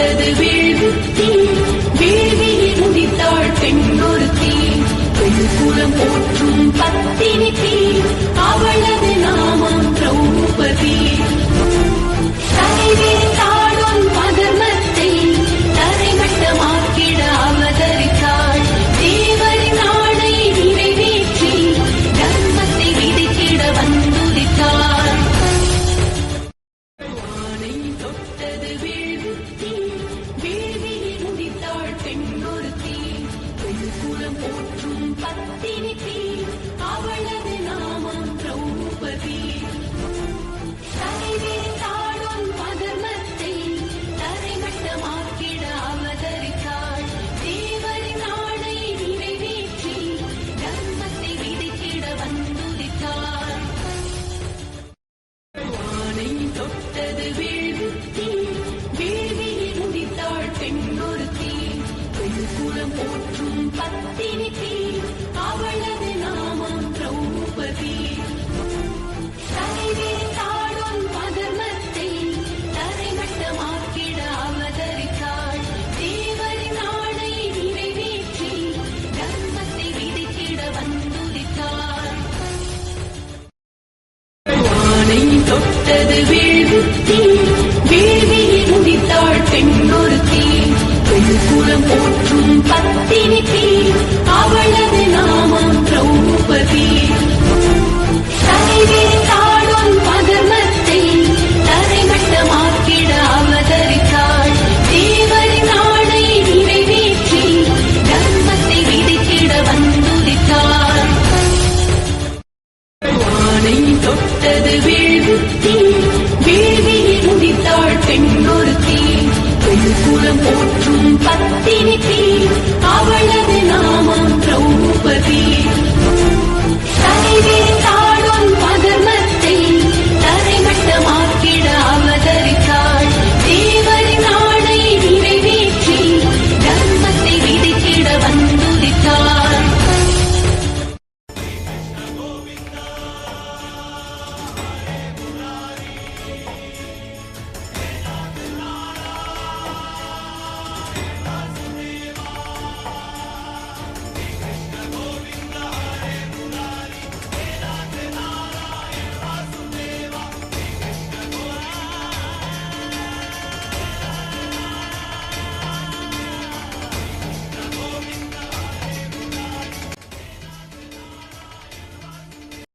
தொட்டது வீழ்வுத்தி வீழ்வியை முடித்தாள் பெண்ணொருத்தி பெண்குலம் போற்றும் பத்தினி தீ அவளது நாமம் திரௌபதி தலைவிரித்தாளும் அதர்மத்தை தரைமட்டமாக்கிட அவதரித்தாள் தேவரின் ஆணை நிறைவேற்றி தர்மத்தை விதித்திட வந்துதித்தாள் ஆணை தொட்டது வீழ்வுத்தி வீழ்வியை முடித்தாள் பெண்ணொருத்தி பெண்குலம் போற்றும் பத்தினி தீ அவளது நாமம் திரௌபதி தலைவிரித்தாளும் அதர்மத்தை தரைமட்டமாக்கிட அவதரித்தாள் தேவரின் ஆணை நிறைவேற்றி தர்மத்தை விதித்திட வந்துதித்தாள் ஆணை தொட்டது வீழ்வுத்தி வீழ்வியை முடித்தாள் பெண்ணொருத்தி பெண்குலம் போற்றும் பத்தினி தீ அவளது நாமம் திரௌபதி தலைவிரித்தாளும் அதர்மத்தை தரைமட்டமாக்கிட அவதரித்தாள் தேவரின் ஆணை நிறைவேற்றி தர்மத்தை விதித்திட வந்துதித்தாள் ஆணை தொட்டது வீழ்வுத்தி வீழ்வியை முடித்தாள் பெண்ணொருத்தி பெண்குலம் போற்றும் பத்தினி தீ அவளது நாமம் திரௌபதி தலைவிரித்தாளும் அதர்மத்தை தரைமட்டமாக்கிட அவதரித்தாள் தேவரின் ஆணை நிறைவேற்றி தர்மத்தை விதித்திட வந்துதித்தாள் ஆணை தொட்டது வீழ்வுத்தி வீழ்வியை முடித்தாள் பெண்ணொருத்தி பெண்குலம் போற்றும் பத்தினி தீ அவளது